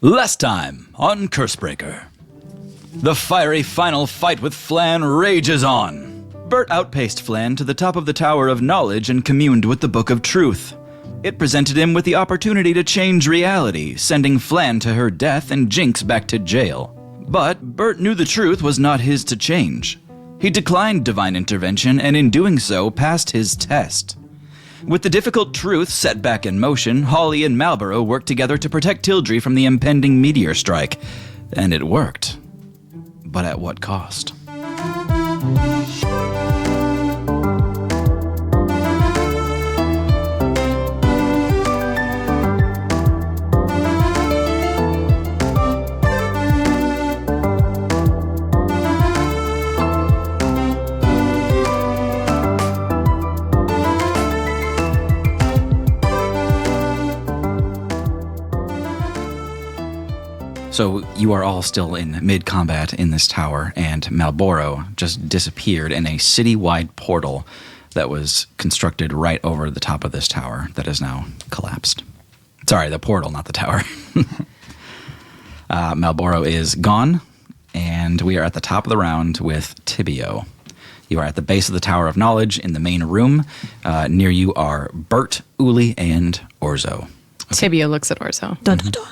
Last time on Cursebreaker. The fiery final fight with Flan rages on. Bert outpaced Flan to the top of the Tower of Knowledge and communed with the Book of Truth. It presented him with the opportunity to change reality, sending Flan to her death and Jynx back to jail. But Bert knew the truth was not his to change. He declined divine intervention and in doing so passed his test. With the difficult truth set back in motion, Holly and Marlborough worked together to protect Tildry from the impending meteor strike. And it worked. But at what cost? So you are all still in mid-combat in this tower, and Marlborough just disappeared in a city-wide portal that was constructed right over the top of this tower that is now collapsed. Sorry, the portal, not the tower. Marlborough is gone, and we are at the top of the round with Tibio. You are at the base of the Tower of Knowledge in the main room. Near you are Bert, Uli, and Orzo. Okay. Tibio looks at Orzo. Dun, dun, dun.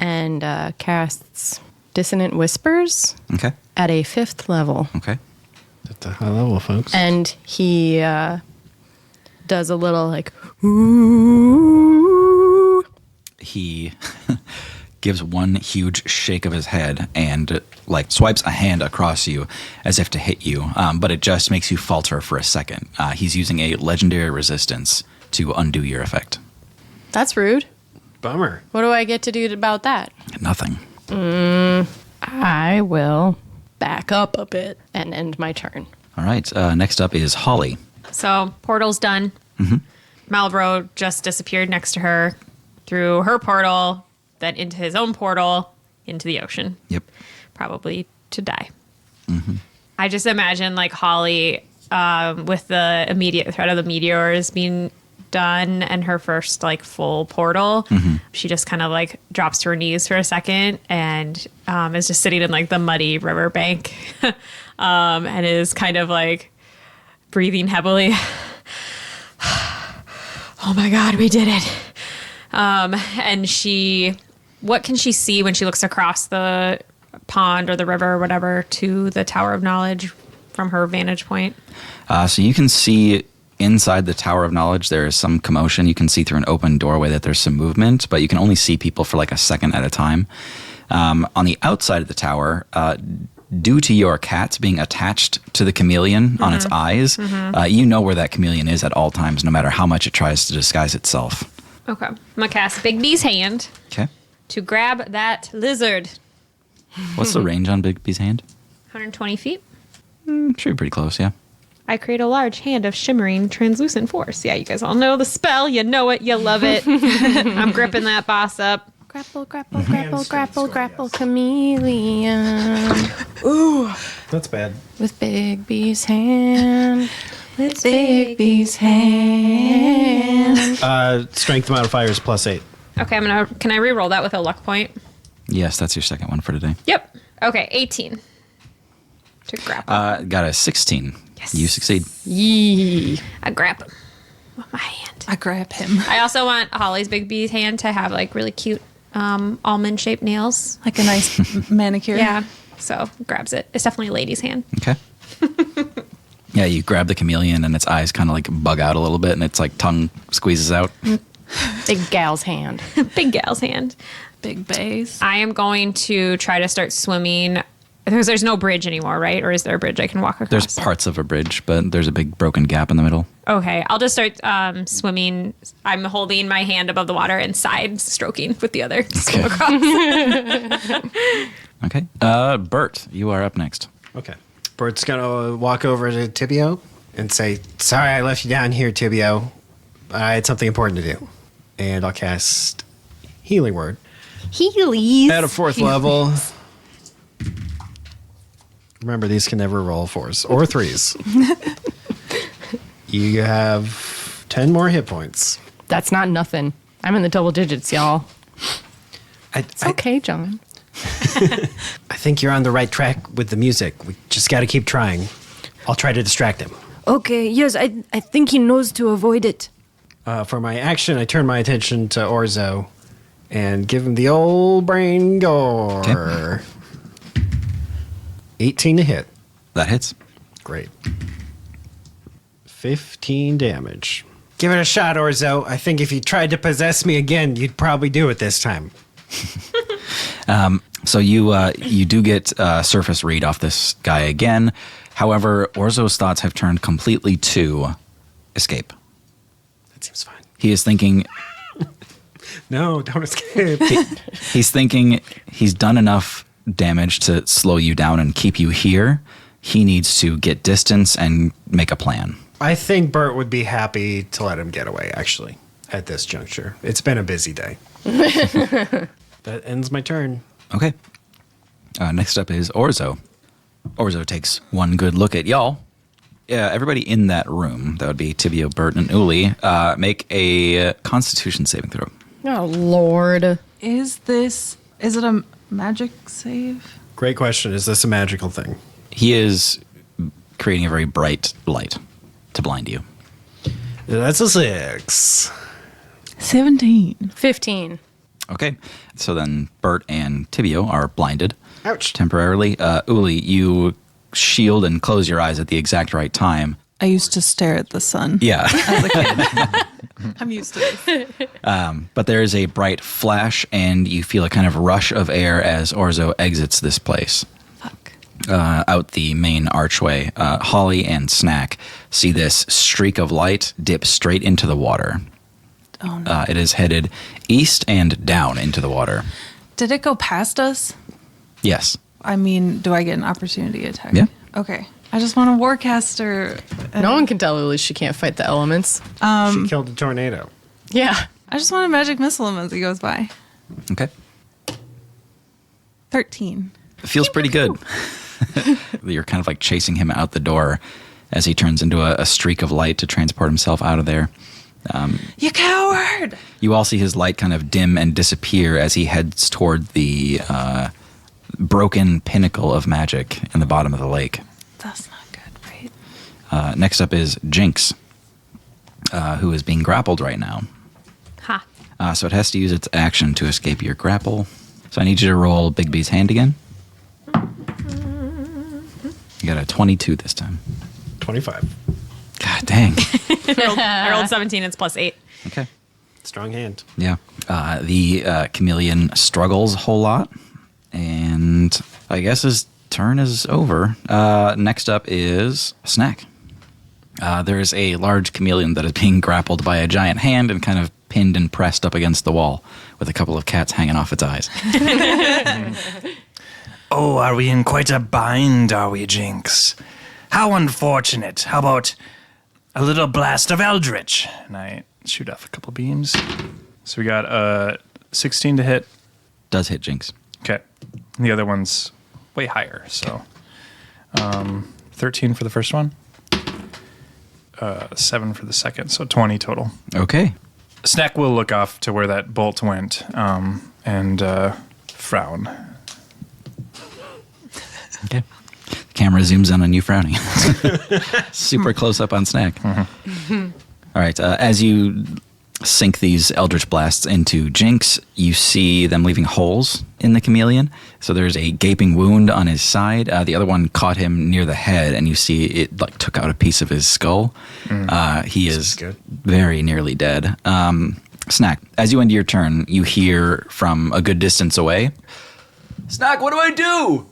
And casts Dissonant Whispers at a 5th level. Okay. At the high level, folks. And he does a little like, ooh. He gives one huge shake of his head and like swipes a hand across you as if to hit you, but it just makes you falter for a second. He's using a legendary resistance to undo your effect. That's rude. Bummer. What do I get to do about that? Nothing. I will back up a bit and end my turn. All right. Next up is Holly. So, portal's done. Mm-hmm. Marlborough just disappeared next to her through her portal, then into his own portal, into the ocean. Yep. Probably to die. Mm-hmm. I just imagine, like, Holly, with the immediate threat of the meteors being done and her first like full portal, she just kind of like drops to her knees for a second and is just sitting in like the muddy riverbank and is kind of like breathing heavily. Oh my God, we did it. And what can she see when she looks across the pond or the river or whatever to the Tower of Knowledge from her vantage point? So you can see inside the Tower of Knowledge, there is some commotion. You can see through an open doorway that there's some movement, but you can only see people for like a second at a time. On the outside of the tower, due to your cat being attached to the chameleon on its eyes, you know where that chameleon is at all times, no matter how much it tries to disguise itself. Okay. I'm going to cast Big B's hand to grab that lizard. What's the range on Big B's hand? 120 feet. Should be pretty close, yeah. I create a large hand of shimmering, translucent force. Yeah, you guys all know the spell. You know it. You love it. I'm gripping that boss up. Grapple, grapple, grapple, grapple, grapple, chameleon. Ooh, that's bad. With Big B's hand. With Big B's hand. Strength modifier is +8. Okay, can I re-roll that with a luck point? Yes, that's your second one for today. Yep. Okay, 18 to grapple. Got a 16. Yes. You succeed. Yee. I grab him with my hand. I grab him. I also want Holly's Big B's hand to have like really cute almond-shaped nails. Like a nice manicure. Yeah, so grabs it. It's definitely a lady's hand. Okay. Yeah, you grab the chameleon and its eyes kind of like bug out a little bit and its like tongue squeezes out. Big gal's hand. Big gal's hand. Big bass. I am going to try to start swimming. There's no bridge anymore, right? Or is there a bridge I can walk across? There's parts of a bridge, but there's a big broken gap in the middle. Okay, I'll just start swimming. I'm holding my hand above the water and side stroking with the other to swim across. Okay. Bert, you are up next. Okay. Bert's going to walk over to Tibio and say, sorry I left you down here, Tibio. I had something important to do. And I'll cast Healing Word. Heelys. At a 4th level. Remember, these can never roll 4s or 3s. You have 10 more hit points. That's not nothing. I'm in the double digits, y'all. It's okay, John. I think you're on the right track with the music. We just got to keep trying. I'll try to distract him. Okay, yes, I think he knows to avoid it. For my action, I turn my attention to Orzo and give him the old brain gore. Okay. 18 to hit. That hits. Great. 15 damage. Give it a shot, Orzo. I think if you tried to possess me again, you'd probably do it this time. So you do get surface read off this guy again. However, Orzo's thoughts have turned completely to escape. That seems fine. He is thinking. No, don't escape. He's thinking he's done enough damage to slow you down and keep you here. He needs to get distance and make a plan. I think Bert would be happy to let him get away, actually, at this juncture. It's been a busy day. That ends my turn. Okay. Next up is Orzo. Orzo takes one good look at y'all. Yeah, everybody in that room, that would be Tibio, Bert, and Uli, make a Constitution saving throw. Oh, Lord. Is it a magic save? Great question. Is this a magical thing? He is creating a very bright light to blind you. That's a 6. 17. 15. Okay, so then Bert and Tibio are blinded. Ouch. Temporarily. Uli, you shield and close your eyes at the exact right time. I used to stare at the sun Yeah. as a kid. I'm used to this. But there is a bright flash, and you feel a kind of rush of air as Orzo exits this place. Fuck. Out the main archway. Holly and Snack see this streak of light dip straight into the water. Oh, no. It is headed east and down into the water. Did it go past us? Yes. I mean, do I get an opportunity attack? Yeah. Okay. I just want a warcaster. No one can tell Lily she can't fight the elements. She killed a tornado. Yeah. I just want a magic missile him as he goes by. Okay. 13. It feels pretty good. You're kind of like chasing him out the door as he turns into a streak of light to transport himself out of there. You coward! You all see his light kind of dim and disappear as he heads toward the broken pinnacle of magic in the bottom of the lake. That's not good, right? Next up is Jynx, who is being grappled right now. Ha. So it has to use its action to escape your grapple. So I need you to roll Big B's hand again. You got a 22 this time. 25. God dang. I rolled 17. It's +8. Okay. Strong hand. Yeah. The chameleon struggles a whole lot. And I guess his turn is over. Next up is Snack. There is a large chameleon that is being grappled by a giant hand and kind of pinned and pressed up against the wall with a couple of cats hanging off its eyes. Oh, are we in quite a bind, are we, Jynx? How unfortunate. How about a little blast of Eldritch? And I shoot off a couple beams. So we got 16 to hit. Does hit Jynx. Okay. And the other one's way higher. So 13 for the first one. 7 for the second. So 20 total. Okay. Snack will look off to where that bolt went and frown. Okay. The camera zooms in on you frowning. Super close up on Snack. Mm-hmm. All right. As you sink these Eldritch Blasts into Jynx, you see them leaving holes in the chameleon. So there's a gaping wound on his side. The other one caught him near the head, and you see it like took out a piece of his skull. He is very nearly dead. Snack, as you end your turn, you hear from a good distance away, Snack, what do I do?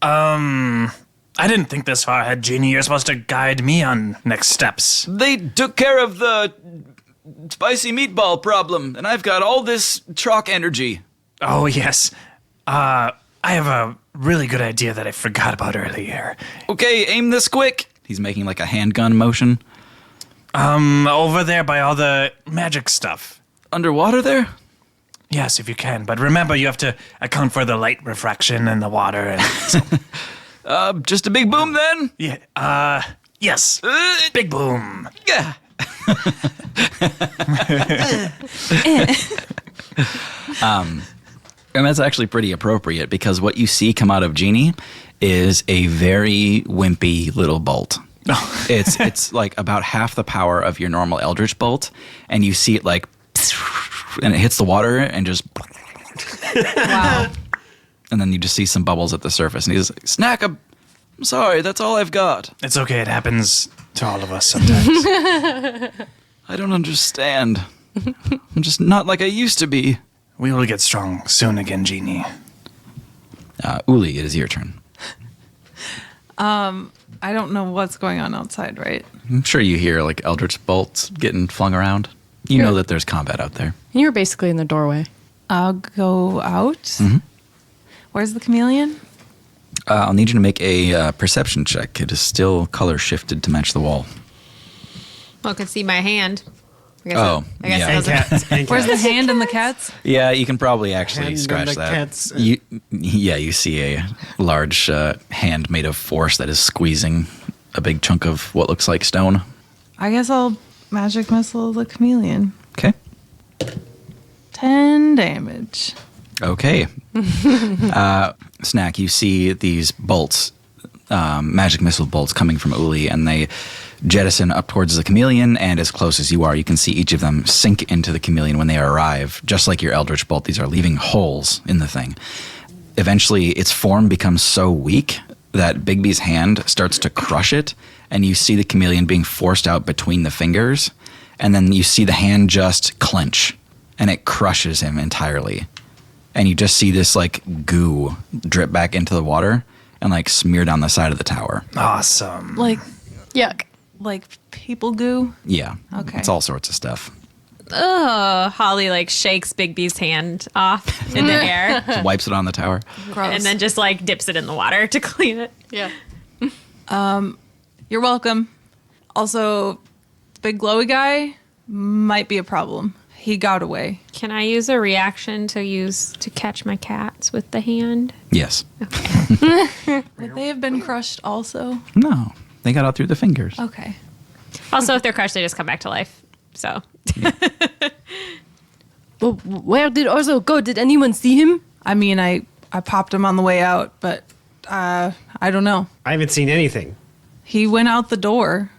I didn't think this far ahead, Genie. You're supposed to guide me on next steps. They took care of the spicy meatball problem, and I've got all this chalk energy. Oh, yes. I have a really good idea that I forgot about earlier. Okay, aim this quick. He's making like a handgun motion. Over there by all the magic stuff. Underwater there? Yes, if you can. But remember, you have to account for the light refraction in the water. And Just a big boom then? yeah. Yes. Big boom. Yeah. And that's actually pretty appropriate because what you see come out of Genie is a very wimpy little bolt. It's like about half the power of your normal Eldritch bolt, and you see it like, and it hits the water and just, Wow. and then you just see some bubbles at the surface, and he's like, Snack, I'm sorry, that's all I've got. It's okay. It happens to all of us sometimes. I don't understand. I'm just not like I used to be. We will get strong soon again, Genie. Uli, it is your turn. I don't know what's going on outside, right? I'm sure you hear like Eldritch bolts getting flung around. You know that there's combat out there. And you're basically in the doorway. I'll go out. Mm-hmm. Where's the chameleon? I'll need you to make a perception check. It is still color shifted to match the wall. Well, I can see my hand. I guess Oh, I guess yeah. it And doesn't- cats. And Where's the cats. hand and the cats? Yeah, you can probably actually Hand scratch and the that. cats. You see a large hand made of force that is squeezing a big chunk of what looks like stone. I guess I'll magic missile the chameleon. Okay. 10 damage. Okay. Snack, you see these bolts, magic missile bolts coming from Uli, and they jettison up towards the chameleon, and as close as you are, you can see each of them sink into the chameleon when they arrive. Just like your Eldritch Bolt, these are leaving holes in the thing. Eventually, its form becomes so weak that Bigby's hand starts to crush it, and you see the chameleon being forced out between the fingers, and then you see the hand just clench, and it crushes him entirely. And you just see this like goo drip back into the water and like smear down the side of the tower. Awesome. Like Yuck. people goo. Yeah. Okay. It's all sorts of stuff. Holly like shakes Bigby's hand off in the air Just wipes it on the tower. Gross. and then just like dips it in the water to clean it. Yeah. You're welcome. Also, big glowy guy might be a problem. He got away. Can I use a reaction to catch my cats with the hand? Yes. Would they have been crushed also? No. They got out through the fingers. Okay. Also, if they're crushed, they just come back to life. So Well, where did Orzo go? Did anyone see him? I mean, I popped him on the way out, but I don't know. I haven't seen anything. He went out the door.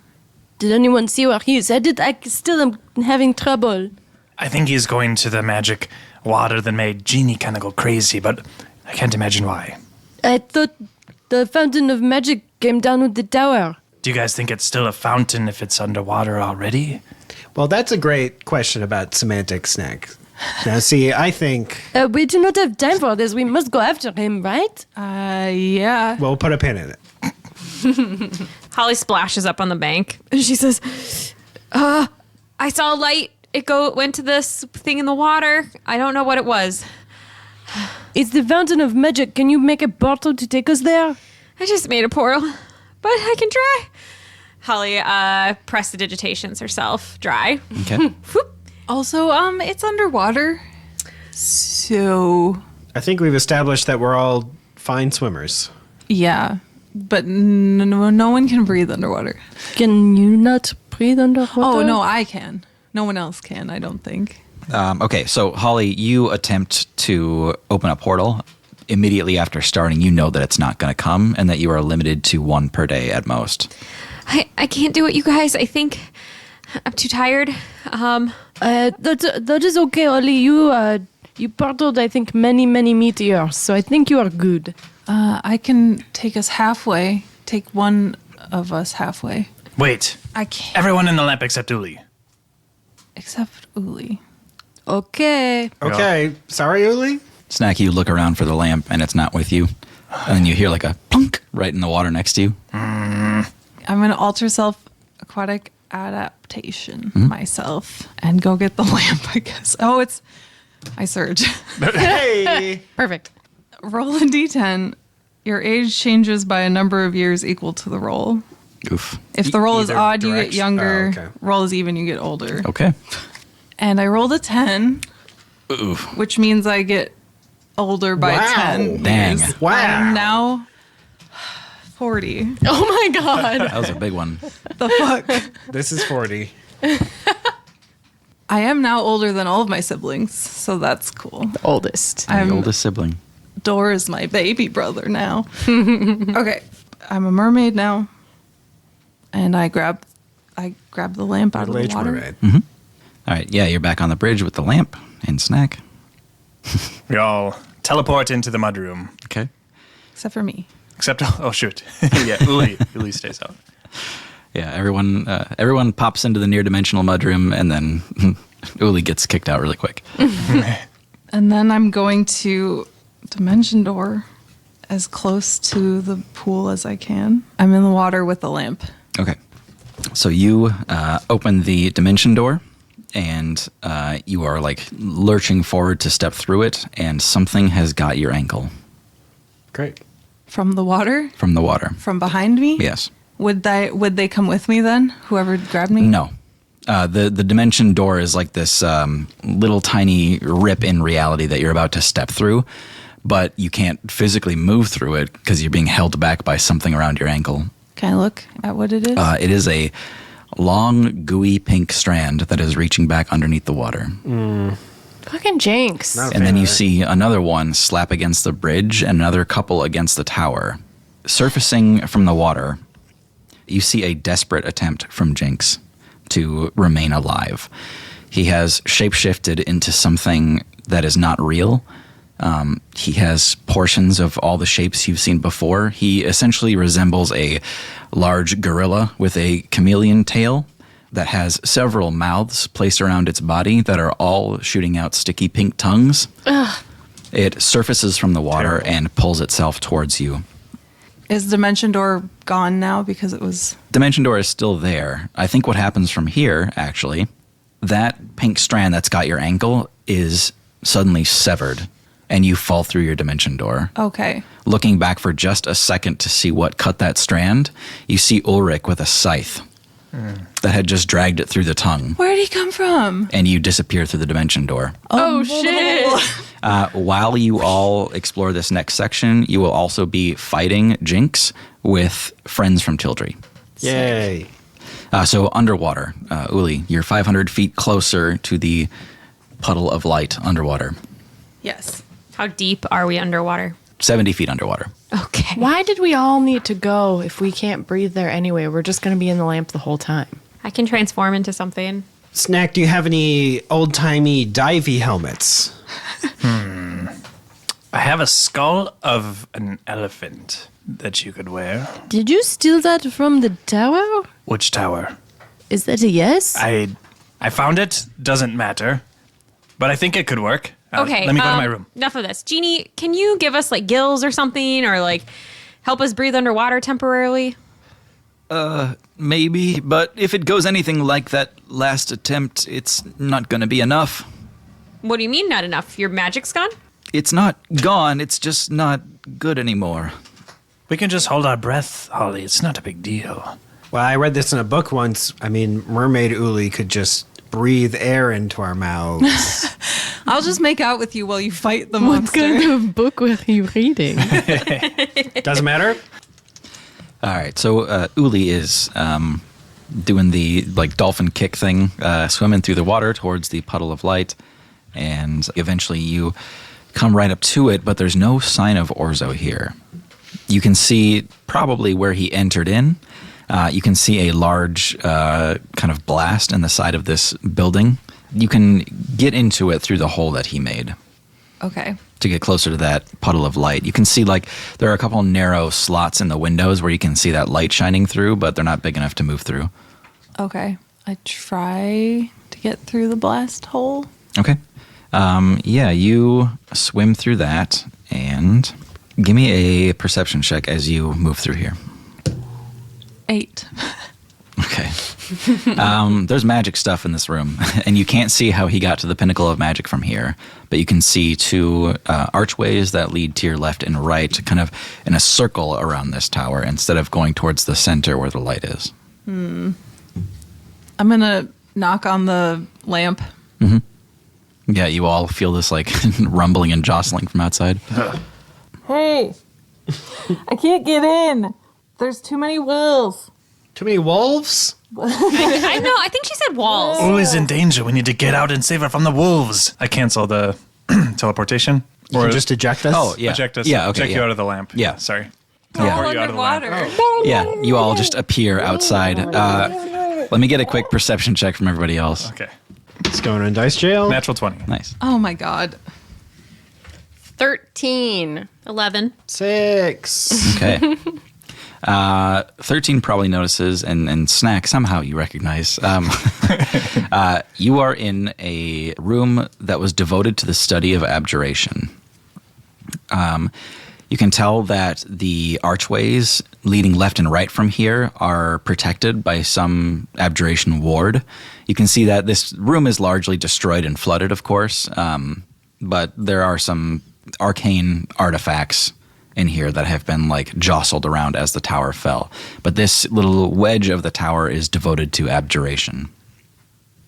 Did anyone see where he is headed? I still am having trouble. I think he's going to the magic water that made Genie kind of go crazy, but I can't imagine why. I thought the fountain of magic came down with the tower. Do you guys think it's still a fountain if it's underwater already? Well, that's a great question about semantic snack. Now, see, I think We do not have time for this. We must go after him, right? Yeah. we'll put a pin in it. Holly splashes up on the bank and she says, I saw a light. It went to this thing in the water. I don't know what it was. It's the fountain of magic. Can you make a portal to take us there? I just made a portal, but I can try. Holly prestidigitations herself dry. Okay. Whoop. Also, it's underwater. So, I think we've established that we're all fine swimmers. yeah. But no one can breathe underwater. Can you not breathe underwater? Oh, no, I can. No one else can, I don't think. Okay, so Holly, you attempt to open a portal. Immediately after starting, you know that it's not going to come and that you are limited to one per day at most. I can't do it, you guys. I think I'm too tired. That is okay, Ollie. You portaled, I think, many meteors, so I think you are good. I can take us halfway. Take one of us halfway. Wait. I can't. Everyone in the lamp except Uli. Except Uli. Okay. Okay, sorry, Uli. Snack, you look around for the lamp and it's not with you. And then you hear like a plunk right in the water next to you. I'm going to alter self-aquatic adaptation myself and go get the lamp, I guess. Oh, I surge. Hey. Perfect. Roll a d10. Your age changes by a number of years equal to the roll. Oof. If the roll is Either odd, you get direction- younger. oh, okay. Roll is even, you get older. Okay. And I rolled a 10, Oof. which means I get older by Wow. 10 Dang. years. Wow. I'm now 40. Oh my god. That was a big one. The fuck? This is 40. I am now older than all of my siblings, so that's cool. The oldest. The oldest sibling. Dor is my baby brother now. Okay, I'm a mermaid now, and I grab the lamp out of the Middle-aged water. mermaid. All right, yeah, you're back on the bridge with the lamp and snack. We all teleport into the mudroom. Okay. Except for me. Except, oh shoot. Yeah, Uli stays out. Yeah, everyone pops into the near-dimensional mudroom, and then Uli gets kicked out really quick. And then I'm going to Dimension Door as close to the pool as I can. I'm in the water with the lamp. Okay. So you open the dimension door, and you are like lurching forward to step through it, and something has got your ankle Great. From the water? from the water. From behind me? Yes. Would they come with me then? Whoever grabbed me? No. The dimension door is like this little tiny rip in reality that you're about to step through, but you can't physically move through it because you're being held back by something around your ankle. Can I look at what it is? It is a long, gooey pink strand that is reaching back underneath the water. Fucking Jynx. Not a And fan then of you that. see another one slap against the bridge and another couple against the tower. Surfacing from the water, you see a desperate attempt from Jynx to remain alive. He has shapeshifted into something that is not real. He has portions of all the shapes you've seen before. He essentially resembles a large gorilla with a chameleon tail that has several mouths placed around its body that are all shooting out sticky pink tongues. It surfaces from the water and pulls itself towards you. Is Dimension Door gone now because it was... Dimension door is still there. I think what happens from here, actually, that pink strand that's got your ankle is suddenly severed, and you fall through your dimension door. Okay. Looking back for just a second to see what cut that strand, you see Ulrich with a scythe that had just dragged it through the tongue, Where did he come from? and you disappear through the dimension door. Oh, shit. While you all explore this next section, you will also be fighting Jynx with friends from Tildry. Yay. So underwater, Uli, you're 500 feet closer to the puddle of light underwater. Yes. How deep are we underwater? 70 feet underwater. Okay. Why did we all need to go if we can't breathe there anyway? We're just going to be in the lamp the whole time. I can transform into something. Snack, do you have any old-timey divey helmets? I have a skull of an elephant that you could wear. Did you steal that from the tower? Which tower? Is that a yes? I found it. Doesn't matter. But I think it could work. Okay. Let me go to my room. Enough of this. Jeannie, can you give us like gills or something or like help us breathe underwater temporarily? Maybe, but if it goes anything like that last attempt, it's not going to be enough. What do you mean not enough? Your magic's gone? It's not gone, it's just not good anymore. We can just hold our breath, Holly. It's not a big deal. Well, I read this in a book once. I mean, Mermaid Uli could just breathe air into our mouths. I'll just make out with you while you fight the What monster. kind of book were you reading? Doesn't matter. All right, so Uli is doing the like dolphin kick thing, swimming through the water towards the puddle of light, and eventually you come right up to it, but there's no sign of Orzo here. You can see probably where he entered in. You can see a large kind of blast in the side of this building. You can get into it through the hole that he made Okay. to get closer to that puddle of light. You can see like there are a couple narrow slots in the windows where you can see that light shining through, but they're not big enough to move through. Okay. I try to get through the blast hole. Okay. Yeah, you swim through that and give me a perception check as you move through here. 8. Okay. There's magic stuff in this room, and you can't see how he got to the pinnacle of magic from here, but you can see two archways that lead to your left and right, kind of in a circle around this tower, instead of going towards the center where the light is. I'm going to knock on the lamp. Yeah, you all feel this like rumbling and jostling from outside. Hey, I can't get in. There's too many wolves. Too many wolves? I know. I think she said walls. Uli's in danger. We need to get out and save her from the wolves. I cancel the teleportation. You can just eject us? Oh, yeah. Eject us. Yeah, okay. Eject yeah. you out of the lamp. Yeah. Sorry. Yeah. Teleport you out of the lamp. Underwater. Yeah, you all just appear outside. Let me get a quick perception check from everybody else. Okay. It's going in dice jail. Natural 20. Nice. Oh my god. 13. 11. 6. Okay. 13 probably notices, and Snack, somehow you recognize. You are in a room that was devoted to the study of abjuration. You can tell that the archways leading left and right from here are protected by some abjuration ward. You can see that this room is largely destroyed and flooded, of course, but there are some arcane artifacts in here that have been like jostled around as the tower fell. But this little wedge of the tower is devoted to abjuration.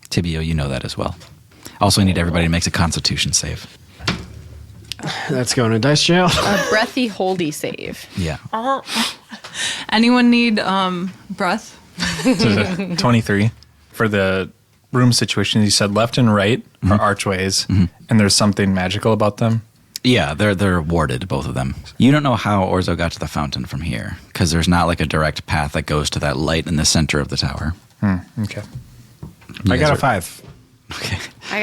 Tibio, you know that as well. Also, I need everybody to make a constitution save. That's going in dice jail. A breathy holdy save. Yeah. Anyone need breath? 23. For the room situation, you said left and right are archways, and there's something magical about them. Yeah, they're warded, both of them. You don't know how Orzo got to the fountain from here, because there's not like a direct path that goes to that light in the center of the tower. Okay. You I guys got a are- 5. Okay. I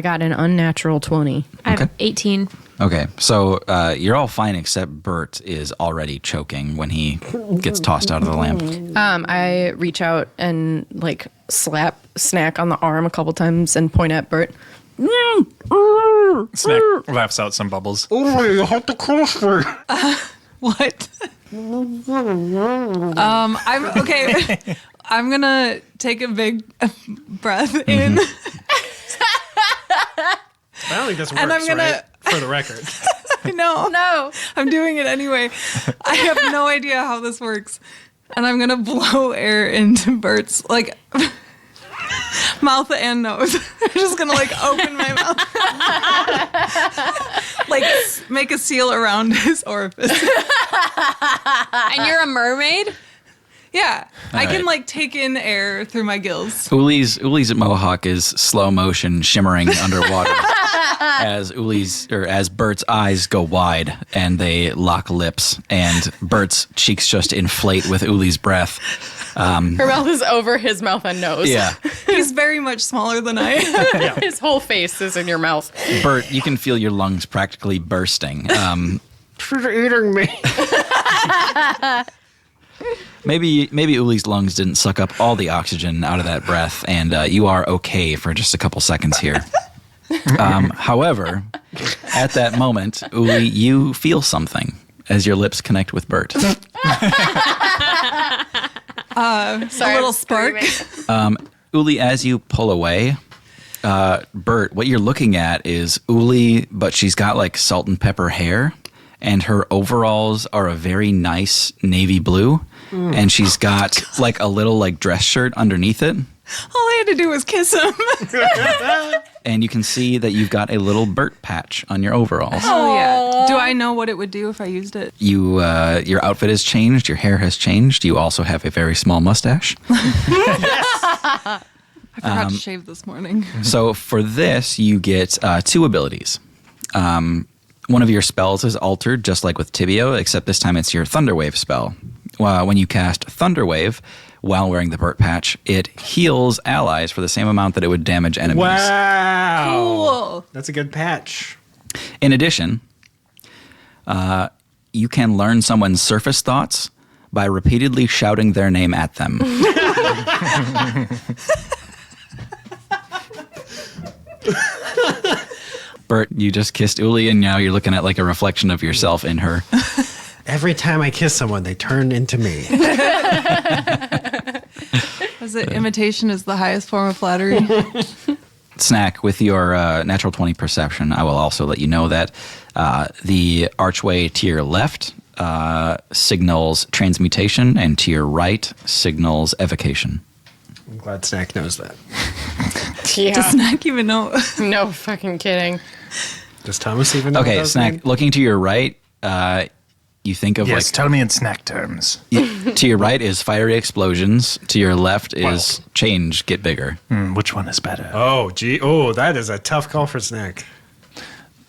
got an unnatural 20. I have 18. Okay, so you're all fine except Bert is already choking when he gets tossed out of the lamp. I reach out and like slap Snack on the arm a couple times and point at Bert. Snack laughs out some bubbles. Oh, you have to cross her. What? I'm okay. I'm gonna take a big breath in, I don't think this works, and I'm gonna. right? For the record. No, I'm doing it anyway. I have no idea how this works, and I'm gonna blow air into Bert's like mouth and nose. I'm just gonna like open my mouth, like make a seal around his orifice. And you're a mermaid? Yeah, I can right. like take in air through my gills. Uli's mohawk is slow motion shimmering underwater as as Bert's eyes go wide and they lock lips and Bert's cheeks just inflate with Uli's breath. Her mouth is over his mouth and nose. Yeah. He's very much smaller than I am. His whole face is in your mouth. Bert, you can feel your lungs practically bursting. She's eating me. Maybe Uli's lungs didn't suck up all the oxygen out of that breath, and you are okay for just a couple seconds here. However, at that moment, Uli, you feel something as your lips connect with Bert. Sorry, A little I'm spark. screaming. Uli, as you pull away, Bert, what you're looking at is Uli, but she's got like salt and pepper hair, and her overalls are a very nice navy blue, and she's got like a little like dress shirt underneath it. All I had to do was kiss him. And you can see that you've got a little Bert patch on your overalls. Oh yeah. Do I know what it would do if I used it? You, your outfit has changed. Your hair has changed. You also have a very small mustache. I forgot to shave this morning. So for this, you get 2 abilities. One of your spells is altered, just like with Tibio, except this time it's your Thunderwave spell. When you cast Thunderwave while wearing the Burt patch, it heals allies for the same amount that it would damage enemies. Wow. Cool. That's a good patch. In addition, you can learn someone's surface thoughts by repeatedly shouting their name at them. Bert, you just kissed Uli, and now you're looking at like a reflection of yourself in her. Every time I kiss someone, they turn into me. Was it imitation is the highest form of flattery? Snack, with your natural 20 perception, I will also let you know that the archway to your left signals transmutation, and to your right signals evocation. I'm glad Snack knows that. Yeah. Does Snack even know? No fucking kidding. Does Thomas even know Okay, those Snack, names? looking to your right, you think of Yes, tell me in snack terms. to your right is fiery explosions. To your left is change get bigger. Which one is better? Oh, gee. Oh, that is a tough call for snack.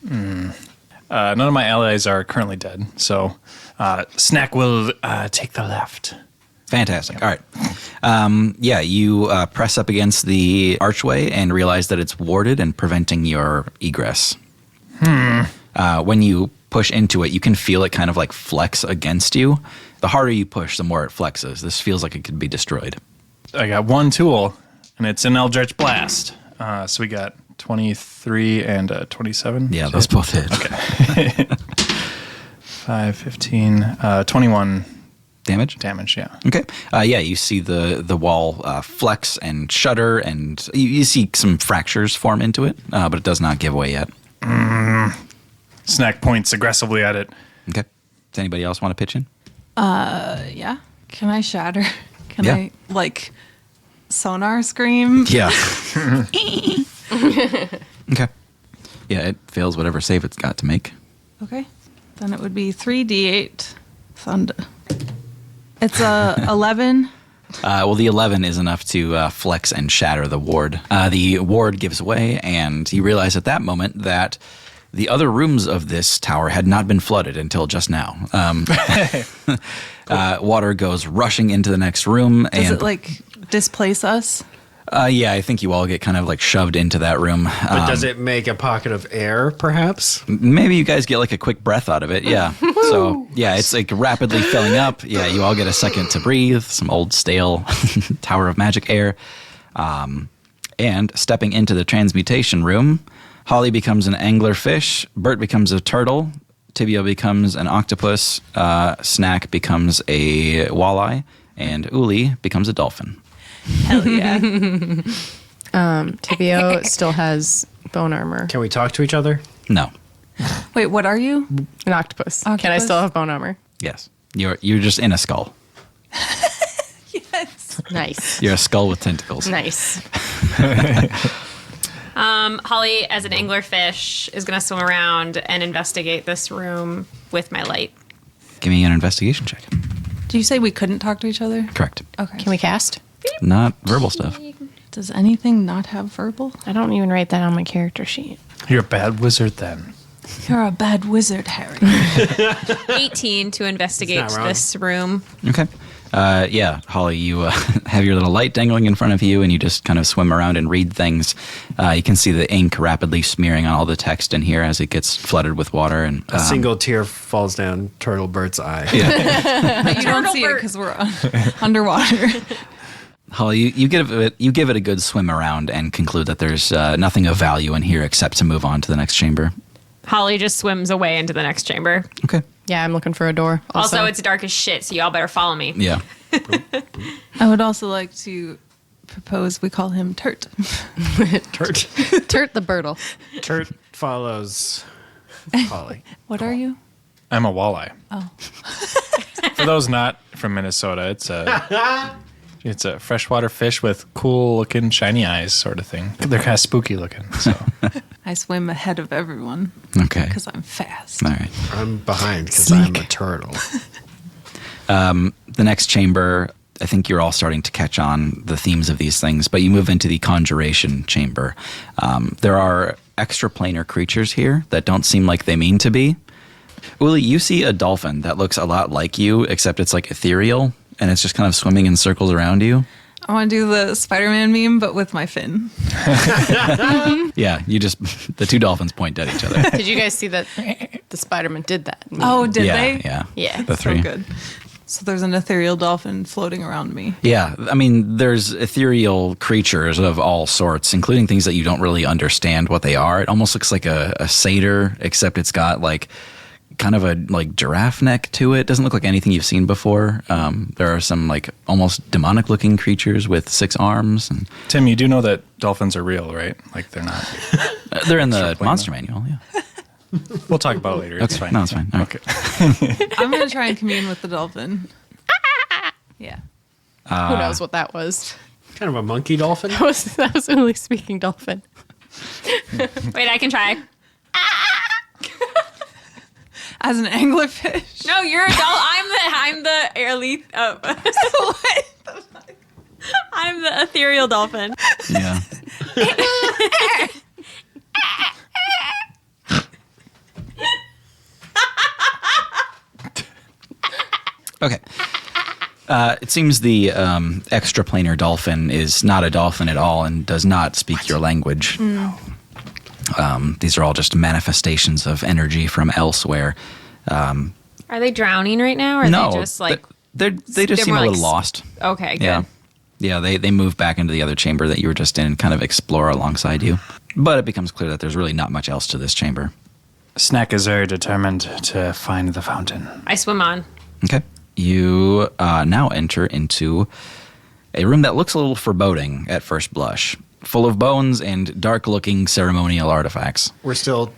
None of my allies are currently dead, so snack will take the left. Fantastic. All right. You press up against the archway and realize that it's warded and preventing your egress. When you push into it, you can feel it kind of like flex against you. The harder you push, the more it flexes. This feels like it could be destroyed. I got one tool, and it's an Eldritch Blast. So we got 23 and 27. Yeah, those both hit. Okay. 5, 15, 21 Damage? damage, yeah. Okay. You see the wall flex and shudder, and you see some fractures form into it, but it does not give away yet. Snack points aggressively at it. Okay. Does anybody else want to pitch in? Yeah. Can I shatter? Can Yeah. I, like, sonar scream? Yeah. Okay. Yeah, it fails whatever save it's got to make. Okay. Then it would be 3d8 thunder. It's a 11. The 11 is enough to flex and shatter the ward. The ward gives way, and you realize at that moment that the other rooms of this tower had not been flooded until just now. Water goes rushing into the next room. Does and it, like, displace us? I think you all get kind of like shoved into that room. But does it make a pocket of air, perhaps? Maybe you guys get like a quick breath out of it. Yeah. So, it's like rapidly filling up. Yeah, you all get a second to breathe, some old stale Tower of Magic air. And stepping into the transmutation room, Holly becomes an anglerfish, Bert becomes a turtle, Tibio becomes an octopus, Snack becomes a walleye, and Uli becomes a dolphin. Hell yeah. Tibio still has bone armor. Can we talk to each other? No. Wait, what are you? An octopus. Can I Octopus? still have bone armor? Yes. You're just in a skull. Yes. Nice. You're a skull with tentacles. Nice. Holly, as an anglerfish, is going to swim around and investigate this room with my light. Give me an investigation check. Did you say we couldn't talk to each other? Correct. Okay. Can we cast? Not verbal stuff. Does anything not have verbal? I don't even write that on my character sheet. You're a bad wizard then. You're a bad wizard, Harry. 18 to investigate It's not wrong. this room. Okay. Holly, you have your little light dangling in front of you, and you just kind of swim around and read things. You can see the ink rapidly smearing on all the text in here as it gets flooded with water. And A single tear falls down Turtle Bird's eye. But you don't see it because we're underwater. Holly, you give it a good swim around and conclude that there's nothing of value in here except to move on to the next chamber. Holly just swims away into the next chamber. Okay. Yeah, I'm looking for a door. Also, it's dark as shit, so y'all better follow me. Yeah. I would also like to propose we call him Turt. Turt. Turt the Birtle. Turt follows Holly. What are you? I'm a walleye. Oh. For those not from Minnesota, it's a freshwater fish with cool looking shiny eyes sort of thing. They're kind of spooky looking. So I swim ahead of everyone Okay. because I'm fast. All right. I'm behind because I'm a turtle. The next chamber, I think you're all starting to catch on the themes of these things, but you move into the conjuration chamber. There are extraplanar creatures here that don't seem like they mean to be. Uli, you see a dolphin that looks a lot like you, except it's like ethereal, and it's just kind of swimming in circles around you. I want to do the Spider-Man meme, but with my fin. Yeah, the two dolphins point at each other. Did you guys see that the Spider-Man did that? Oh, did yeah, they? yeah. Yeah. The So three. good. So there's an ethereal dolphin floating around me. Yeah, I mean, there's ethereal creatures of all sorts, including things that you don't really understand what they are. It almost looks like a satyr, except it's got like kind of a like giraffe neck to it. Doesn't look like anything you've seen before. There are some like almost demonic looking creatures with 6 arms, and Tim, you do know that dolphins are real, right? Like they're not. they're in the monster manual. Yeah. We'll talk about it later. It's Okay, fine. no, it's fine. All right. Okay. I'm going to try and commune with the dolphin. Yeah. Who knows what that was? Kind of a monkey dolphin. That was only speaking dolphin. Wait, I can try. As an anglerfish. No, you're a doll. I'm the airly. Oh. I'm the ethereal dolphin. Yeah. Okay. It seems the extraplanar dolphin is not a dolphin at all and does not speak your language. These are all just manifestations of energy from elsewhere. Are they drowning right now, or are No, they just like? they just they're seem a more little like lost. Okay, good. Yeah. Yeah, they move back into the other chamber that you were just in and kind of explore alongside you. But it becomes clear that there's really not much else to this chamber. Snack is very determined to find the fountain. I swim on. Okay. You now enter into a room that looks a little foreboding at first blush, full of bones and dark-looking ceremonial artifacts. We're still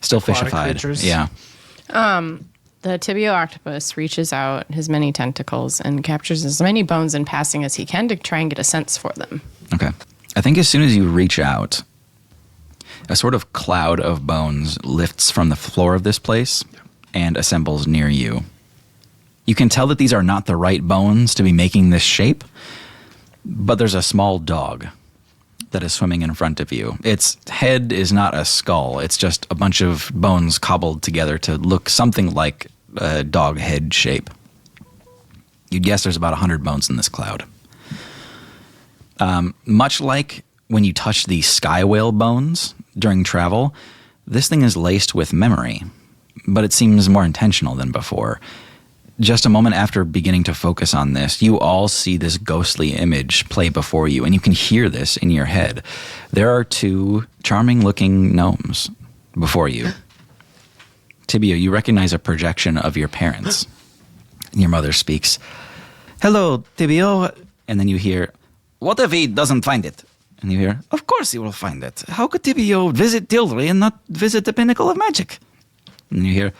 Still aquatic fishified. creatures? Yeah. The tibio octopus reaches out his many tentacles and captures as many bones in passing as he can to try and get a sense for them. Okay. I think as soon as you reach out, a sort of cloud of bones lifts from the floor of this place and assembles near you. You can tell that these are not the right bones to be making this shape, but there's a small dog that is swimming in front of you. Its head is not a skull. It's just a bunch of bones cobbled together to look something like a dog head shape. You'd guess there's about 100 bones in this cloud. Much like when you touch the sky whale bones during travel, this thing is laced with memory, but it seems more intentional than before. Just a moment after beginning to focus on this, you all see this ghostly image play before you, and you can hear this in your head. There are two charming-looking gnomes before you. Tibio, you recognize a projection of your parents. Your mother speaks, "Hello, Tibio," and then you hear, "What if he doesn't find it?" And you hear, "Of course he will find it. How could Tibio visit Tildry and not visit the pinnacle of magic?" And you hear,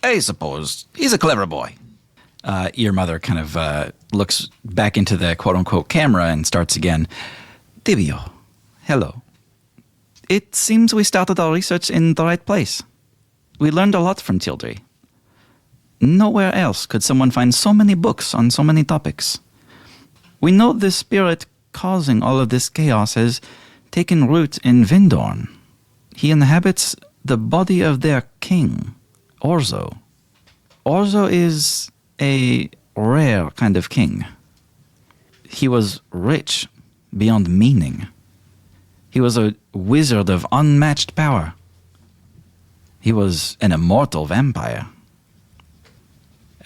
"I suppose. He's a clever boy." Your mother kind of looks back into the quote-unquote camera and starts again. "Tibio, hello. It seems we started our research in the right place. We learned a lot from Tildry. Nowhere else could someone find so many books on so many topics. We know the spirit causing all of this chaos has taken root in Vindorn. He inhabits the body of their king, Orzo. Orzo is a rare kind of king. He was rich beyond meaning. He was a wizard of unmatched power. He was an immortal vampire.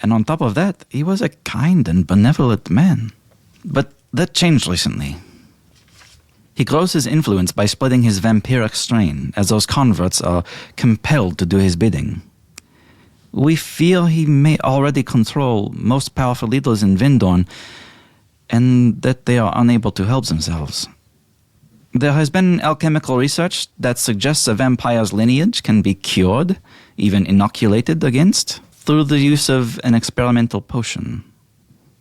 And on top of that, he was a kind and benevolent man. But that changed recently. He grows his influence by spreading his vampiric strain, as those converts are compelled to do his bidding. We fear he may already control most powerful leaders in Vindorn, and that they are unable to help themselves. There has been alchemical research that suggests a vampire's lineage can be cured, even inoculated against, through the use of an experimental potion.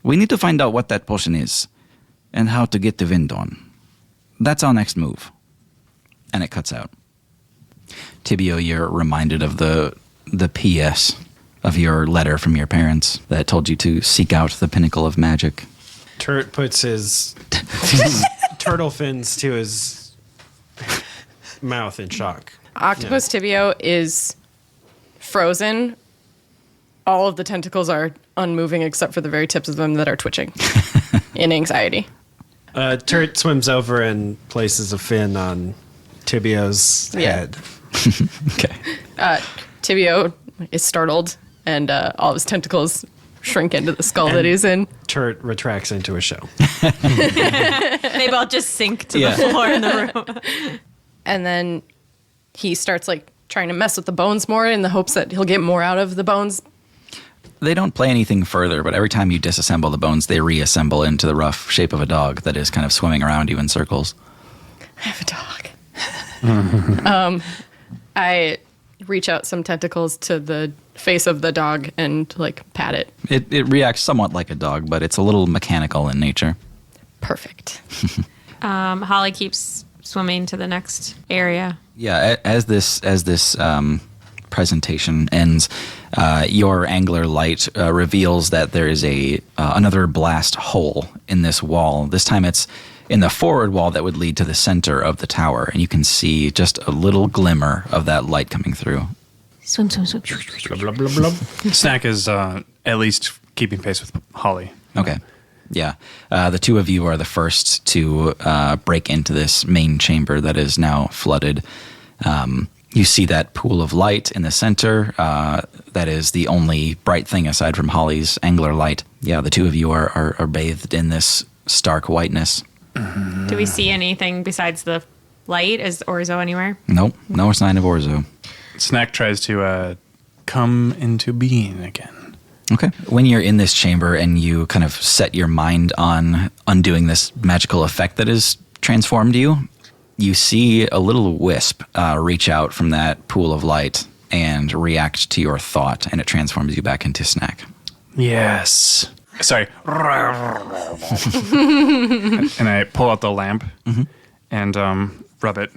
We need to find out what that potion is, and how to get to Vindorn. That's our next move." And it cuts out. Tibio, you're reminded of the P.S. of your letter from your parents that told you to seek out the pinnacle of magic. Turt puts his turtle fins to his mouth in shock. Octopus tibio is frozen. All of the tentacles are unmoving except for the very tips of them that are twitching in anxiety. Turt swims over and places a fin on Tibio's head. Okay. Tibio is startled, and all of his tentacles shrink into the skull that he's in. Turt retracts into a shell. They both just sink to the floor in the room. And then he starts like trying to mess with the bones more in the hopes that he'll get more out of the bones. They don't play anything further, but every time you disassemble the bones, they reassemble into the rough shape of a dog that is kind of swimming around you in circles. I have a dog. I reach out some tentacles to the face of the dog and like pat it. It reacts somewhat like a dog, but it's a little mechanical in nature. Perfect. Holly keeps swimming to the next area. Yeah, as this presentation ends, your angler light reveals that there is another blast hole in this wall. This time it's in the forward wall that would lead to the center of the tower, and you can see just a little glimmer of that light coming through. Swim, swim, swim. Blub, blub, blub, blub. Snack is at least keeping pace with Holly. Okay. Yeah. The two of you are the first to break into this main chamber that is now flooded. You see that pool of light in the center. That is the only bright thing aside from Holly's angler light. Yeah, the two of you are bathed in this stark whiteness. Do we see anything besides the light? Is Orzo anywhere? Nope. No sign of Orzo. Snack tries to come into being again. Okay. When you're in this chamber and you kind of set your mind on undoing this magical effect that has transformed you, you see a little wisp reach out from that pool of light and react to your thought, and it transforms you back into Snack. Yes. Sorry. And I pull out the lamp and rub it.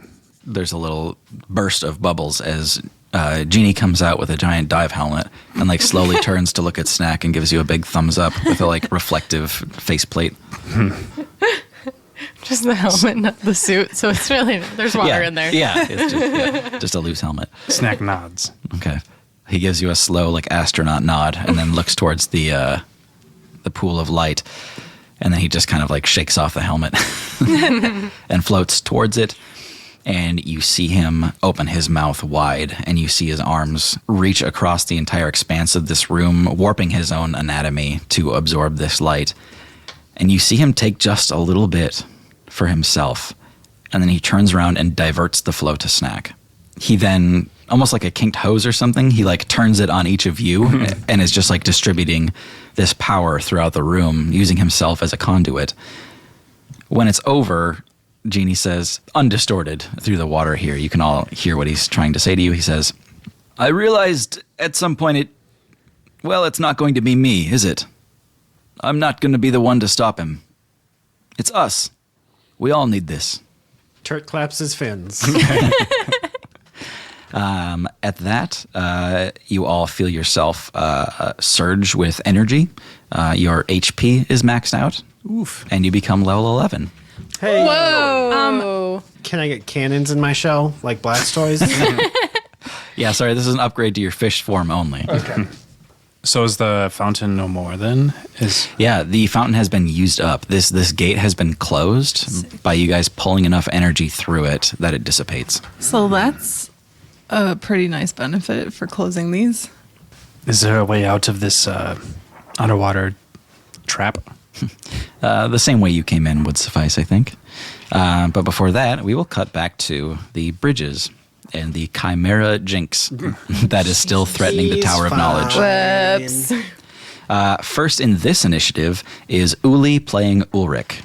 There's a little burst of bubbles as Jeannie comes out with a giant dive helmet and like slowly turns to look at Snack and gives you a big thumbs up with a like reflective faceplate. Just the helmet, not the suit. So it's really, there's water in there. Yeah, it's just a loose helmet. Snack nods. Okay. He gives you a slow like astronaut nod and then looks towards the pool of light, and then he just kind of like shakes off the helmet and floats towards it. And you see him open his mouth wide, and you see his arms reach across the entire expanse of this room, warping his own anatomy to absorb this light. And you see him take just a little bit for himself, and then he turns around and diverts the flow to Snack. He then, almost like a kinked hose or something, he like turns it on each of you and is just like distributing this power throughout the room, using himself as a conduit. When it's over, Jeannie says, undistorted through the water here, you can all hear what he's trying to say to you. He says, I realized at some point it's not going to be me, is it? I'm not going to be the one to stop him. It's us. We all need this. Turt claps his fins. At that, you all feel yourself surge with energy. Your HP is maxed out. Oof. And you become level 11. Hey. Whoa. Can I get cannons in my shell, like Blastoise? Yeah, sorry, this is an upgrade to your fish form only. Okay. So is the fountain no more then? Yeah, the fountain has been used up. This gate has been closed by you guys pulling enough energy through it that it dissipates. So that's a pretty nice benefit for closing these. Is there a way out of this underwater trap? The same way you came in would suffice, I think. But before that, we will cut back to the bridges and the Chimera Jynx that is still threatening the Tower of Knowledge. Whoops. First in this initiative is Uli playing Ulrich.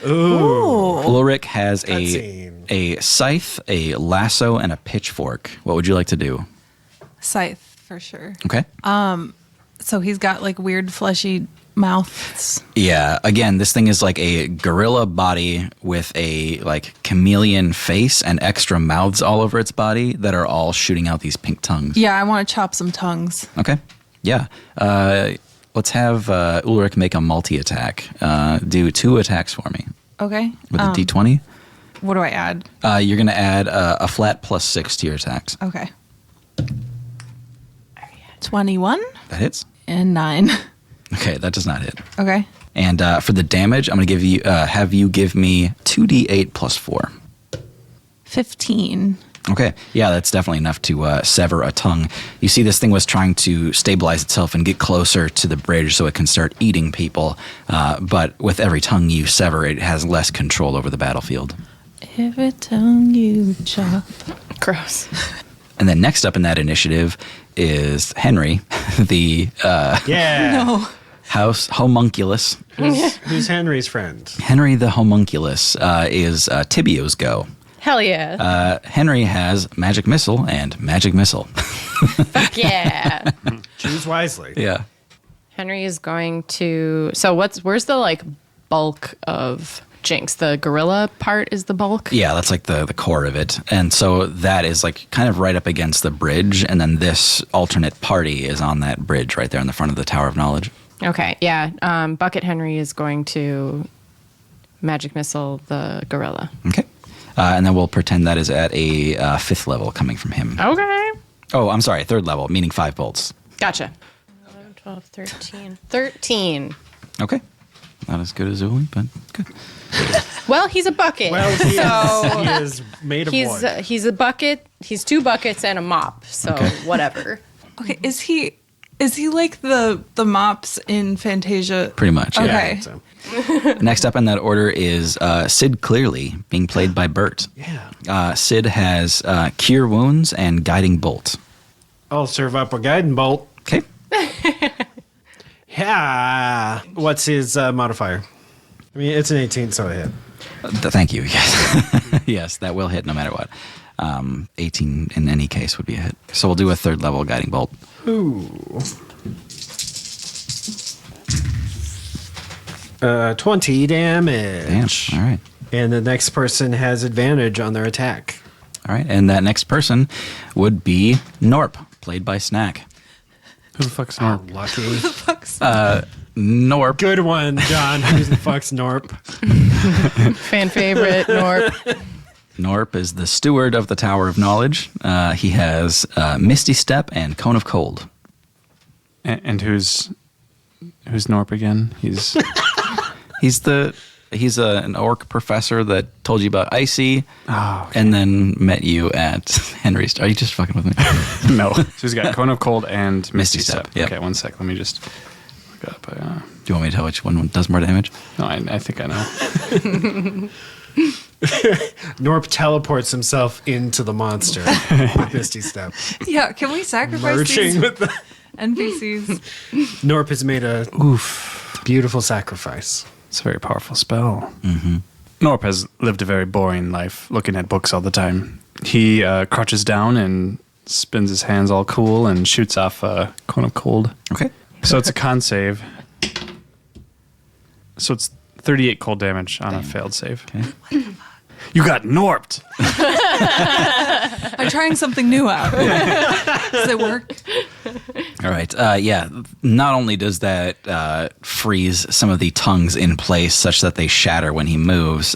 Ulrich has a scythe, a lasso, and a pitchfork. What would you like to do? Scythe, for sure. Okay. So he's got like weird fleshy mouths. Yeah, again, this thing is like a gorilla body with a like chameleon face and extra mouths all over its body that are all shooting out these pink tongues. Yeah, I want to chop some tongues. Okay. Yeah. Let's have Ulrich make a multi-attack. Do 2 attacks for me. Okay. With a d20. What do I add? You're going to add a flat +6 to your attacks. Okay. 21 That hits. and 9. Okay, that does not hit. Okay. And for the damage, I'm going to give you have you give me 2d8 +4. 15. Okay, yeah, that's definitely enough to sever a tongue. You see, this thing was trying to stabilize itself and get closer to the bridge so it can start eating people. But with every tongue you sever, it has less control over the battlefield. Every tongue you chop. Gross. And then next up in that initiative is Henry, the Yeah. house homunculus. Who's Henry's friend? Henry the homunculus is Tibio's go. Hell yeah. Henry has magic missile and magic missile. Fuck yeah. Choose wisely. Yeah. Henry is going to. So where's the like bulk of Jynx. The gorilla part is the bulk? Yeah, that's like the core of it. And so that is like kind of right up against the bridge. And then this alternate party is on that bridge right there in the front of the Tower of Knowledge. Okay, yeah. Bucket Henry is going to magic missile the gorilla. Okay. And then we'll pretend that is at a 5th level coming from him. Okay. Oh, I'm sorry, 3rd level, meaning 5 bolts. Gotcha. 11, 12, 13. 13. Okay. Not as good as Uli, but good. Well, he's a bucket. Well, he is made of wood. He's a bucket. He's 2 buckets and a mop. So whatever. Okay, is he like the mops in Fantasia? Pretty much, yeah. Okay. So, Next up in that order is Sid Clearly, being played by Bert. yeah. Sid has Cure Wounds and Guiding Bolt. I'll serve up a guiding bolt. Okay. Yeah. What's his modifier? I mean, it's an 18, so I hit. Thank you. Yes. Yes, that will hit no matter what. 18 in any case would be a hit. So we'll do a 3rd level Guiding Bolt. Ooh. 20 damage. Damn. All right. And the next person has advantage on their attack. All right. And that next person would be Norp, played by Snack. Who the fuck's Norp? Lucky. Norp. Good one, John. Who's the fuck's Norp? Fan favorite, Norp. Norp is the steward of the Tower of Knowledge. He has Misty Step and Cone of Cold. And who's Norp again? He's an orc professor that told you about Icy, okay. and then met you at Henry's. Are you just fucking with me? No. So he's got Cone of Cold and Misty Step. Yep. Okay, one sec. Let me just look up. Do you want me to tell which one does more damage? No, I think I know. Norp teleports himself into the monster with Misty Step. Yeah, can we sacrifice Merging these with the... NPCs? Norp has made a beautiful sacrifice. It's a very powerful spell. Mm-hmm. Norp has lived a very boring life, looking at books all the time. He crouches down and spins his hands all cool and shoots off a Cone of Cold. Okay. So it's a con save. So it's 38 cold damage on a failed save. Okay. You got Norped! I'm trying something new out. Does it work? All right. Yeah. Not only does that freeze some of the tongues in place such that they shatter when he moves,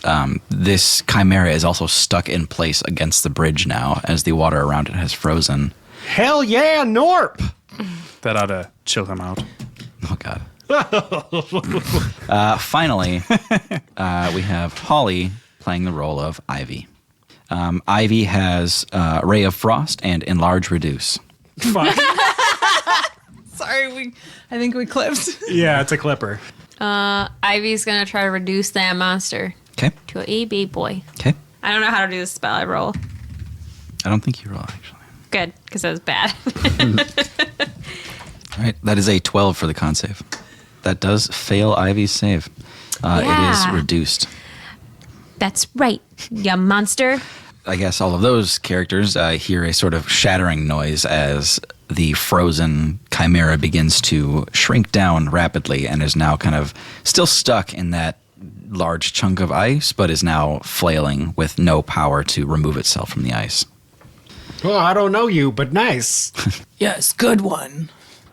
this chimera is also stuck in place against the bridge now as the water around it has frozen. Hell yeah, Norp! That ought to chill him out. Oh, God. Finally, we have Holly playing the role of Ivy. Ivy has Ray of Frost and Enlarge Reduce. Fuck. Sorry, I think we clipped. Yeah, it's a clipper. Ivy's gonna try to reduce that monster Okay. to a EB boy. Okay. I don't know how to do this spell. I roll. I don't think you roll, actually. Good, because that was bad. All right. That is a 12 for the con save. That does fail Ivy's save. It is Yeah. reduced. That's right, you monster. I guess all of those characters hear a sort of shattering noise as the frozen chimera begins to shrink down rapidly and is now kind of still stuck in that large chunk of ice, but is now flailing with no power to remove itself from the ice. Well, I don't know you, but nice. Yes, good one.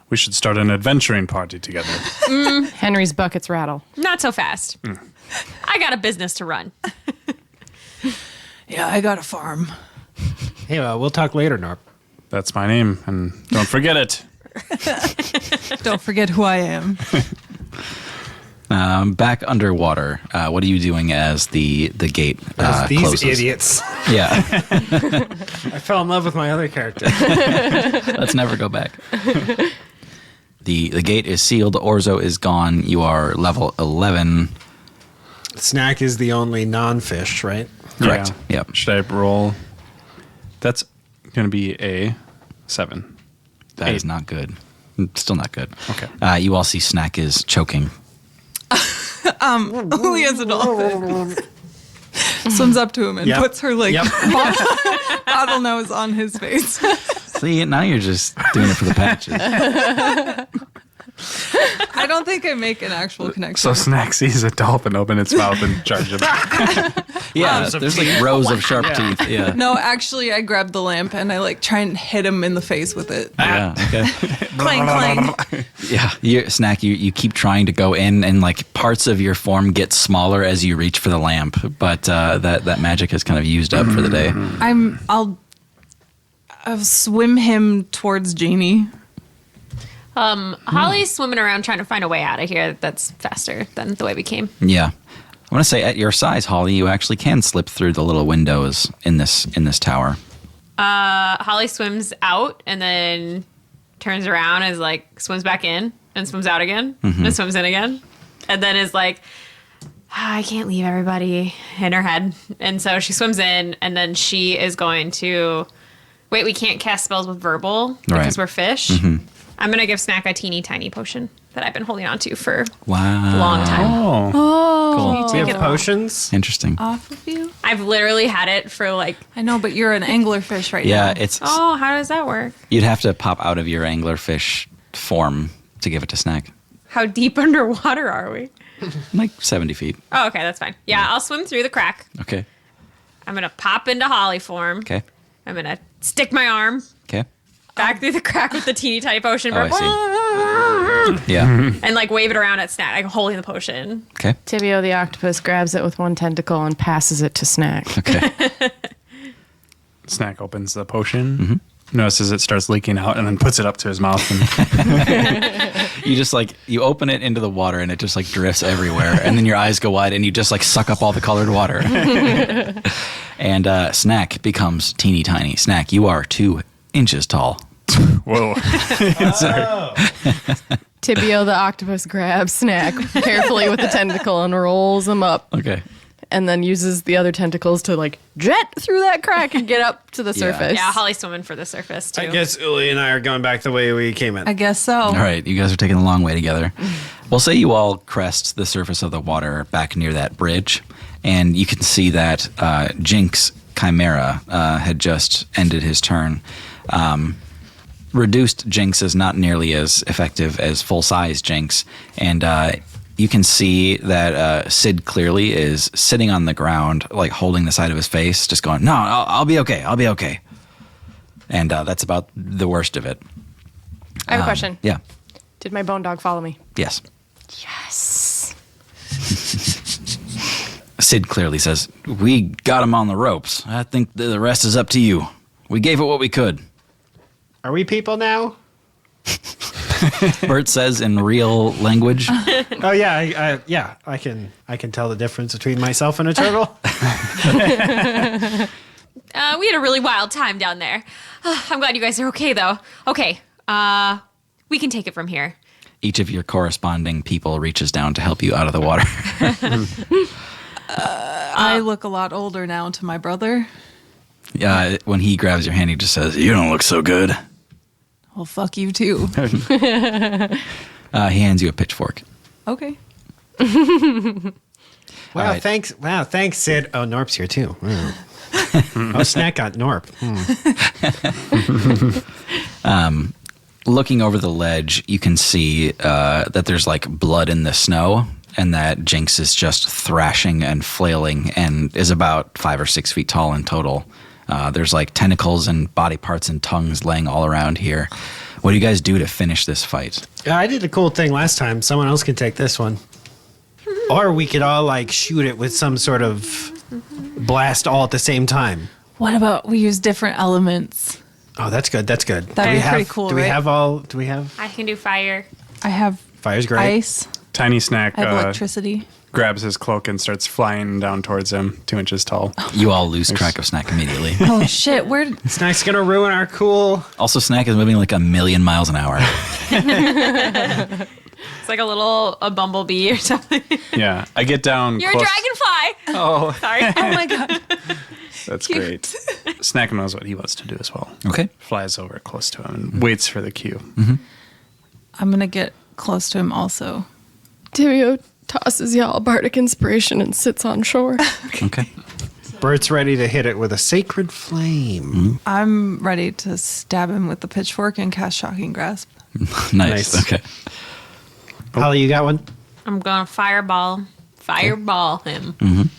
We should start an adventuring party together. Henry's buckets rattle. Not so fast. I got a business to run. Yeah, I got a farm. Hey, we'll talk later, Norp. That's my name, and don't forget it. Don't forget who I am. Back underwater, what are you doing as the gate These closes? idiots. Yeah. I fell in love with my other character. Let's never go back. The gate is sealed. Orzo is gone. You are level 11. Snack is the only non-fish, right? Correct. Yeah. Yep. Should I roll? That's going to be a 7. That is not good. Still not good. Okay. You all see Snack is choking. Only as a dolphin. Swims up to him and Yep. puts her bottle nose on his face. See, now you're just doing it for the patches. I don't think I make an actual connection. So Snack sees a dolphin open its mouth and charge him. Yeah, there's like rows of sharp teeth. Yeah. No, actually, I grab the lamp and I like try and hit him in the face with it. Yeah. Okay. Clang, clang. Yeah. Snack, you keep trying to go in, and like parts of your form get smaller as you reach for the lamp, but that magic is kind of used up for the day. I'll swim him towards Jeannie. Holly's swimming around trying to find a way out of here that's faster than the way we came. Yeah. I want to say, at your size, Holly, you actually can slip through the little windows in this tower. Holly swims out and then turns around and is like, swims back in and swims out again and swims in again. And then is like, I can't leave everybody in her head. And so she swims in, and then she is going to... Wait, we can't cast spells with verbal because we're fish? I'm going to give Snack a teeny tiny potion that I've been holding on to for a long time. Oh. We have potions. Interesting. Off of you? I've literally had it for like... I know, but you're an anglerfish right Yeah, now. it's Oh, how does that work? you'd have to pop out of your anglerfish form to give it to Snack. How deep underwater are we? Like 70 feet. Oh, okay, that's fine. Yeah, I'll swim through the crack. Okay. I'm going to pop into Holly form. Okay. I'm going to stick my arm Okay. back through the crack with the teeny tiny potion. Oh, I see. Yeah. And like wave it around at Snack, like holding the potion. Okay. Tibio the octopus grabs it with one tentacle and passes it to Snack. Okay. Snack opens the potion, notices it starts leaking out, and then puts it up to his mouth. And You just like, you open it into the water and it just like drifts everywhere. And then your eyes go wide and you just like suck up all the colored water. And Snack becomes teeny tiny. Snack, you are 2 inches tall. whoa. Sorry. Tibio the octopus grabs Snack carefully with the tentacle and rolls him up, Okay. and then uses the other tentacles to like jet through that crack and get up to the surface. Yeah, Holly's swimming for the surface too. I guess Uli and I are going back the way we came in. I guess so. All right, you guys are taking a long way together. We'll say you all crest the surface of the water back near that bridge, and you can see that Jynx Chimera had just ended his turn. Reduced Jynx is not nearly as effective as full-size Jynx, and you can see that Sid clearly is sitting on the ground, like holding the side of his face, just going, "No, I'll be okay. I'll be okay." And that's about the worst of it. I have a question. Yeah. Did my bone dog follow me? Yes. Yes. Sid clearly says, "We got him on the ropes. I think the rest is up to you. We gave it what we could." Are we people now? Bert says in real language. Oh yeah, I can tell the difference between myself and a turtle. We had a really wild time down there. I'm glad you guys are okay though. Okay, we can take it from here. Each of your corresponding people reaches down to help you out of the water. I look a lot older now to my brother. When he grabs your hand, he just says, "You don't look so good." Well, fuck you too. He hands you a pitchfork. Okay. Wow, right. thanks. Wow, thanks, Sid. Oh, Norp's here too. Wow. Oh, Snack got Norp. Looking over the ledge, you can see that there's like blood in the snow, and that Jynx is just thrashing and flailing and is about 5 or 6 feet tall in total. There's like tentacles and body parts and tongues laying all around here. What do you guys do to finish this fight? I did a cool thing last time. Someone else can take this one. Or we could all like shoot it with some sort of blast all at the same time. What about we use different elements? Oh, that's good. That's good. That'd be pretty cool, Do we right? have I can do fire. I have Fire's great. ice. Tiny Snack I have electricity. grabs his cloak and starts flying down towards him, 2 inches tall. You all lose track of Snack immediately. Oh shit! Where? Snack's gonna ruin our cool. Also, Snack is moving like 1,000,000 miles an hour. It's like a bumblebee or something. Yeah, I get down You're close. a dragonfly. Oh, Sorry. Oh my god! that's great. Snack knows what he wants to do as well. Okay. Flies over close to him and waits for the cue. I'm gonna get close to him also. Tibio tosses y'all bardic inspiration and sits on shore. Okay. Bert's ready to hit it with a sacred flame. I'm ready to stab him with the pitchfork and cast shocking grasp. Nice. Nice. Okay. Holly, you got one? I'm going to fireball him.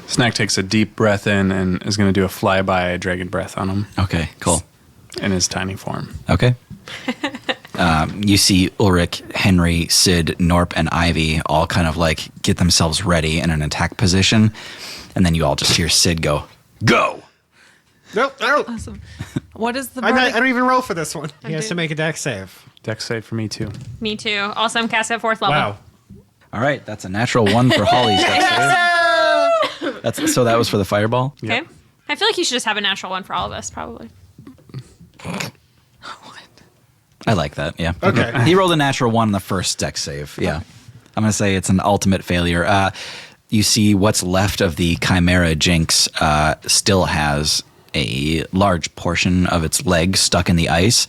Snack takes a deep breath in and is going to do a flyby dragon breath on him Okay, cool. in his tiny form. Okay. You see Ulrich, Henry, Sid, Norp, and Ivy all kind of like get themselves ready in an attack position. And then you all just hear Sid go, "Go!" Nope. Awesome. What is the I bardic? don't even roll for this one. He has to make a dex save. Dex save for me, too. Me too. Also, I'm cast at 4th level. Wow. All right, that's a natural 1 for Holly's dex save. So that was for the fireball? Okay. I feel like you should just have a natural 1 for all of us, probably. I like that, yeah. Okay. He rolled a natural 1 on the first dex save, yeah. I'm going to say it's an ultimate failure. You see what's left of the Chimera Jynx still has a large portion of its leg stuck in the ice,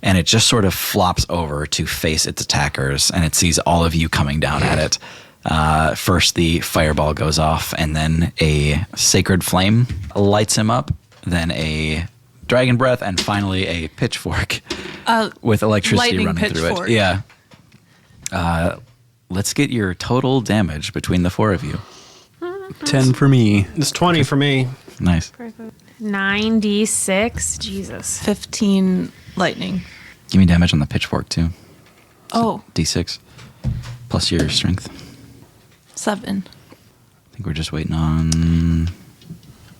and it just sort of flops over to face its attackers, and it sees all of you coming down at it. First, the fireball goes off, and then a sacred flame lights him up, then a dragon breath, and finally a pitchfork with electricity lightning running through pitchfork. it. Yeah. Let's get your total damage between the 4 of you. 10 for me. It's 20 for me. Nice. 9d6. Jesus. 15 lightning. Give me damage on the pitchfork, too. Oh, D6. Plus your strength. 7. I think we're just waiting on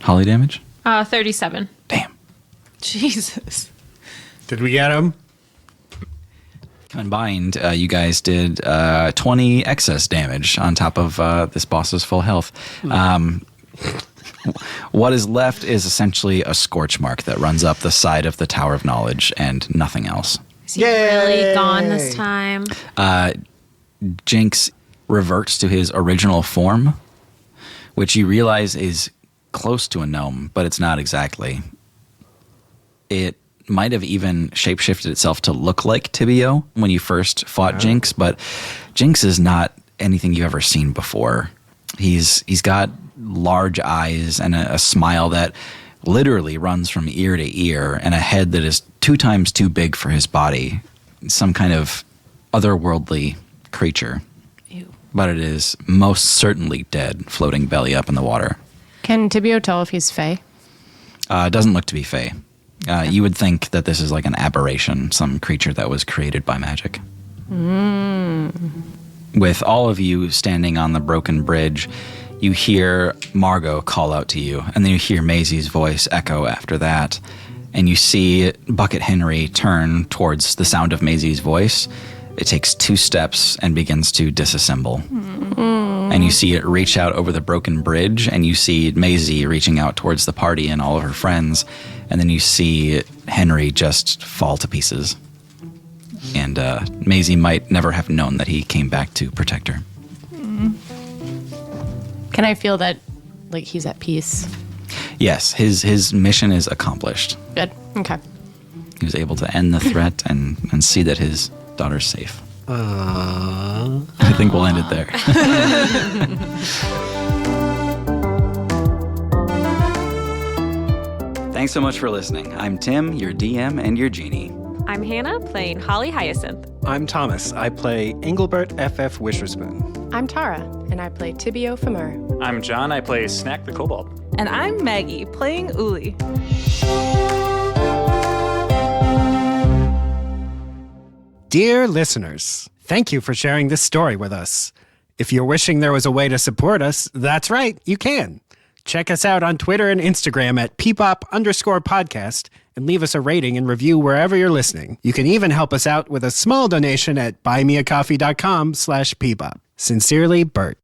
Holly damage. 37. Damn. Jesus. Did we get him? Combined, you guys did 20 excess damage on top of this boss's full health. What is left is essentially a scorch mark that runs up the side of the Tower of Knowledge and nothing else. Is he really gone this time? Jynx reverts to his original form, which you realize is close to a gnome, but it's not exactly. It might have even shapeshifted itself to look like Tibio when you first fought Jynx, but Jynx is not anything you've ever seen before. He's got large eyes and a smile that literally runs from ear to ear, and a head that is 2 times too big for his body. Some kind of otherworldly creature. Ew. But it is most certainly dead, floating belly up in the water. Can Tibio tell if he's Fey? It doesn't look to be Fey. You would think that this is like an aberration, some creature that was created by magic. With all of you standing on the broken bridge, you hear Margot call out to you, and then you hear Maisie's voice echo after that, and you see Bucket Henry turn towards the sound of Maisie's voice. It takes 2 steps and begins to disassemble. And you see it reach out over the broken bridge, and you see Maisie reaching out towards the party and all of her friends, and then you see Henry just fall to pieces. And Maisie might never have known that he came back to protect her. Can I feel that, like, he's at peace? Yes, his mission is accomplished. Good. Okay. He was able to end the threat and see that his daughter's safe. I think we'll end it there. Thanks so much for listening. I'm Tim, your DM and your genie. I'm Hannah, playing Holly Hyacinth. I'm Thomas. I play Engelbert F.F. Wisherspoon. I'm Tara, and I play Tibio Famur. I'm John. I play Snack the Kobold. And I'm Maggie, playing Uli. Dear listeners, thank you for sharing this story with us. If you're wishing there was a way to support us, that's right, you can. Check us out on Twitter and Instagram at peepop_podcast and leave us a rating and review wherever you're listening. You can even help us out with a small donation at buymeacoffee.com/peepop. Sincerely, Bert.